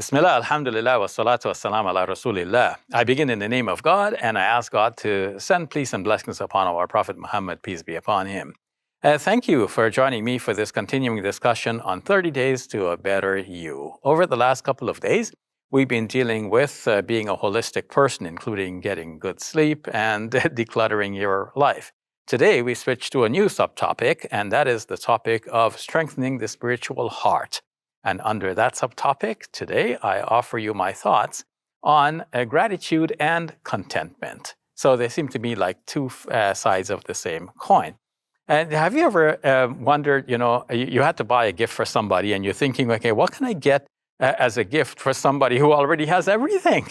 Bismillah, alhamdulillah, wa salatu wa salam ala rasulillah. I begin in the name of God, and I ask God to send peace and blessings upon our Prophet Muhammad, peace be upon him. Thank you for joining me for this continuing discussion on 30 Days to a Better You. Over the last couple of days, we've been dealing with being a holistic person, including getting good sleep and decluttering your life. Today, we switch to a new subtopic, and that is the topic of strengthening the spiritual heart. And under that subtopic, today I offer you my thoughts on gratitude and contentment. So they seem to be like two sides of the same coin. And have you ever wondered, you had to buy a gift for somebody and you're thinking, okay, what can I get as a gift for somebody who already has everything?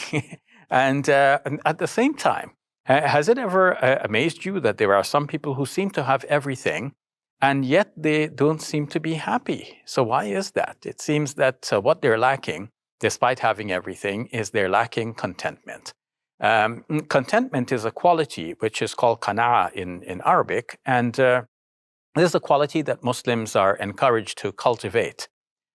and at the same time, has it ever amazed you that there are some people who seem to have everything and yet they don't seem to be happy? So why is that? It seems that what they're lacking, despite having everything, is they're lacking contentment. Contentment is a quality which is called qana'a in Arabic, and this is a quality that Muslims are encouraged to cultivate.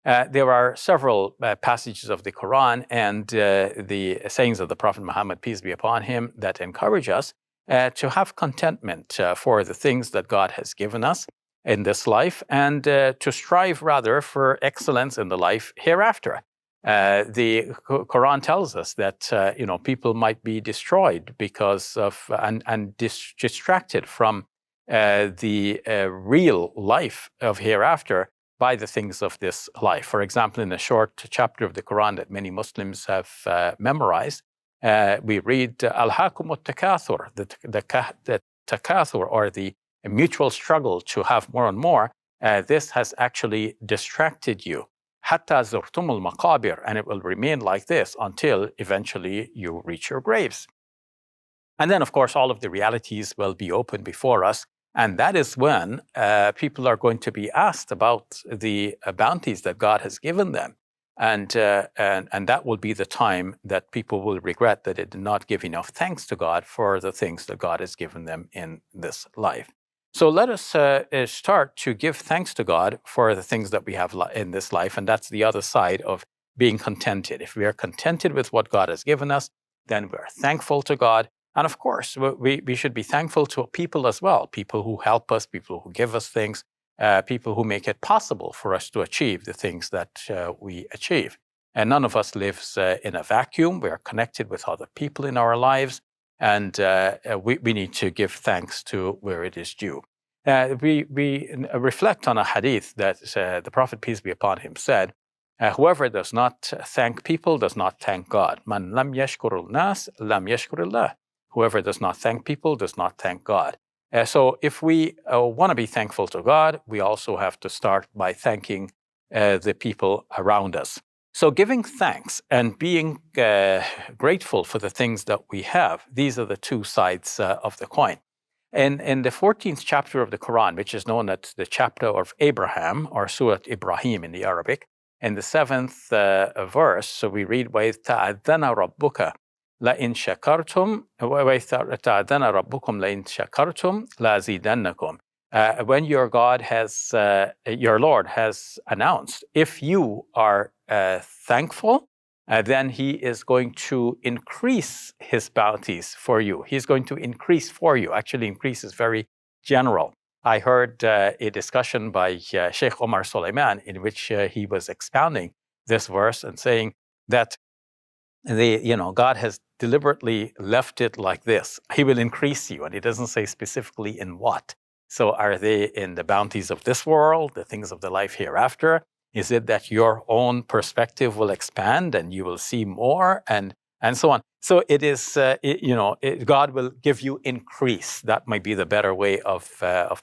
There are several passages of the Quran and the sayings of the Prophet Muhammad, peace be upon him, that encourage us to have contentment for the things that God has given us in this life, and to strive rather for excellence in the life hereafter. The Quran tells us that people might be destroyed because of and distracted from the real life of hereafter by the things of this life. For example, in a short chapter of the Quran that many Muslims have memorized, we read "Alhaakumut takathur," the takathur, or the a mutual struggle to have more and more. This has actually distracted you. Hatta zurtumul maqabir, and it will remain like this until eventually you reach your graves. And then, of course, all of the realities will be open before us. And that is when people are going to be asked about the bounties that God has given them. And that will be the time that people will regret that they did not give enough thanks to God for the things that God has given them in this life. So let us start to give thanks to God for the things that we have in this life, and that's the other side of being contented. If we are contented with what God has given us, then we're thankful to God. And of course, we should be thankful to people as well, people who help us, people who give us things, people who make it possible for us to achieve the things that we achieve. And none of us lives in a vacuum. We are connected with other people in our lives. And we need to give thanks to where it is due. We reflect on a hadith that the Prophet, peace be upon him, said, whoever does not thank people does not thank God. Man lam yashkurul nas, lam yashkurillah. Whoever does not thank people does not thank God. So if we want to be thankful to God, we also have to start by thanking the people around us. So giving thanks and being grateful for the things that we have, these are the two sides of the coin. In the 14th chapter of the Quran, which is known as the chapter of Abraham, or Surah Ibrahim in the Arabic, in the 7th verse, so we read, وَإِذْ تَعَذَّنَ رَبُّكَ لَإِنْ شَكَرْتُمْ وَإِذْ تَعَذَّنَ رَبُّكُمْ لَإِنْ شَكَرْتُمْ لَأَزِيدَنَّكُمْ. When your Lord has announced, if you are thankful, then he is going to increase his bounties for you. He's going to increase for you. Actually, increase is very general. I heard a discussion by Sheikh Omar Suleiman in which he was expounding this verse and saying that God has deliberately left it like this. He will increase you, and he doesn't say specifically in what. So are they in the bounties of this world, the things of the life hereafter? Is it that your own perspective will expand and you will see more, and so on? So it is, God will give you increase. That might be the better way of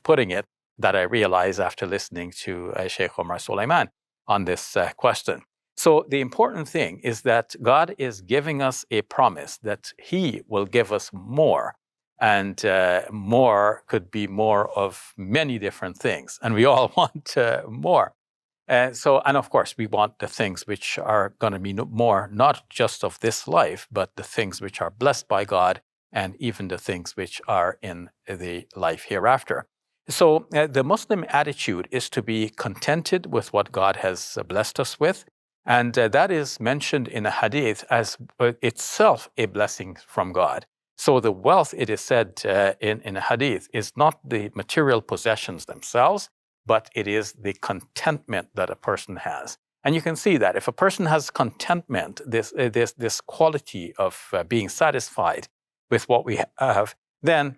putting it, that I realize after listening to Sheikh Omar Suleiman on this question. So the important thing is that God is giving us a promise that he will give us more. And more could be more of many different things. And we all want more. And of course, we want the things which are going to be more, not just of this life, but the things which are blessed by God, and even the things which are in the life hereafter. So the Muslim attitude is to be contented with what God has blessed us with, And that is mentioned in a hadith as itself a blessing from God. So the wealth, it is said in a hadith, is not the material possessions themselves, but it is the contentment that a person has. And you can see that if a person has contentment, this quality of being satisfied with what we have, then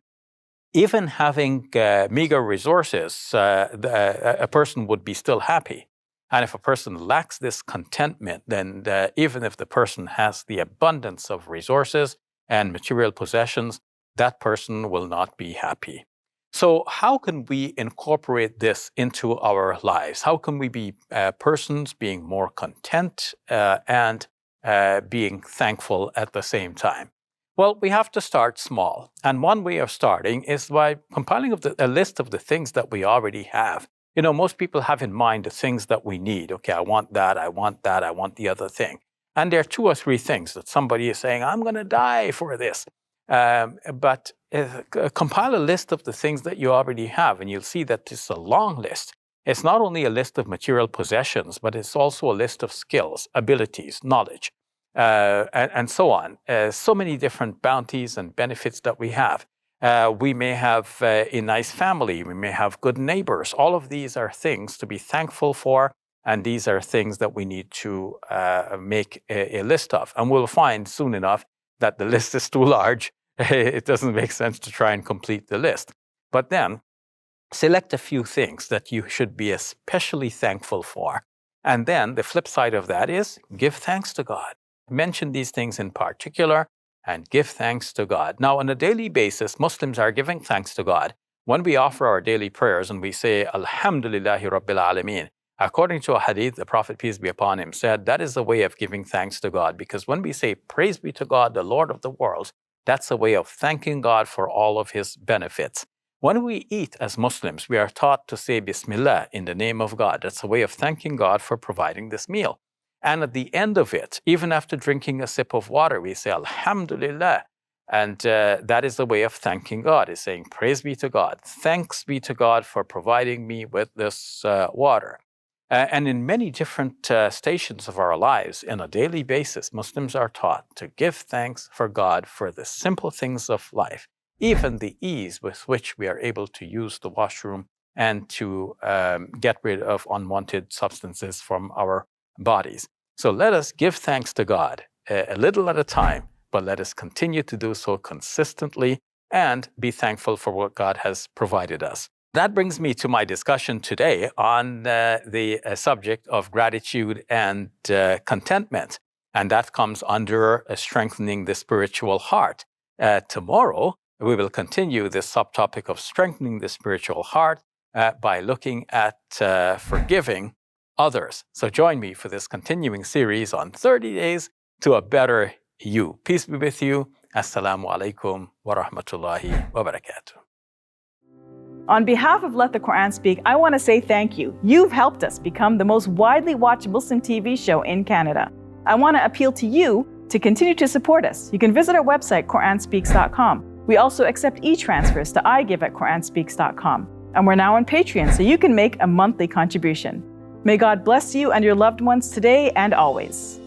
even having meager resources, a person would be still happy. And if a person lacks this contentment, then even if the person has the abundance of resources and material possessions, that person will not be happy. So how can we incorporate this into our lives? How can we be persons being more content and being thankful at the same time? Well, we have to start small. And one way of starting is by compiling a list of the things that we already have. Most people have in mind the things that we need. Okay, I want that, I want that, I want the other thing. And there are 2 or 3 things that somebody is saying, I'm going to die for this. But compile a list of the things that you already have, and you'll see that it's a long list. It's not only a list of material possessions, but it's also a list of skills, abilities, knowledge, and so on. So many different bounties and benefits that we have. We may have a nice family. We may have good neighbors. All of these are things to be thankful for, and these are things that we need to make a list of. And we'll find soon enough that the list is too large. It doesn't make sense to try and complete the list. But then, select a few things that you should be especially thankful for. And then the flip side of that is give thanks to God. Mention these things in particular and give thanks to God. Now, on a daily basis, Muslims are giving thanks to God when we offer our daily prayers and we say, Alhamdulillahi Rabbil Alameen. According to a hadith, the Prophet, peace be upon him, said that is a way of giving thanks to God, because when we say, praise be to God, the Lord of the worlds, that's a way of thanking God for all of his benefits. When we eat as Muslims, we are taught to say Bismillah in the name of God. That's a way of thanking God for providing this meal. And at the end of it, even after drinking a sip of water, we say Alhamdulillah. And that is the way of thanking God, is saying, praise be to God. Thanks be to God for providing me with this water. And in many different stations of our lives, on a daily basis, Muslims are taught to give thanks for God for the simple things of life, even the ease with which we are able to use the washroom and to get rid of unwanted substances from our bodies. So let us give thanks to God a little at a time, but let us continue to do so consistently and be thankful for what God has provided us. That brings me to my discussion today on the subject of gratitude and contentment. And that comes under strengthening the spiritual heart. Tomorrow, we will continue this subtopic of strengthening the spiritual heart by looking at forgiving others. So join me for this continuing series on 30 Days to a Better You. Peace be with you. Assalamu alaikum wa rahmatullahi wa barakatuh. On behalf of Let the Quran Speak, I want to say thank you. You've helped us become the most widely watched Muslim TV show in Canada. I want to appeal to you to continue to support us. You can visit our website, QuranSpeaks.com. We also accept e-transfers to igive@QuranSpeaks.com. And we're now on Patreon, so you can make a monthly contribution. May God bless you and your loved ones today and always.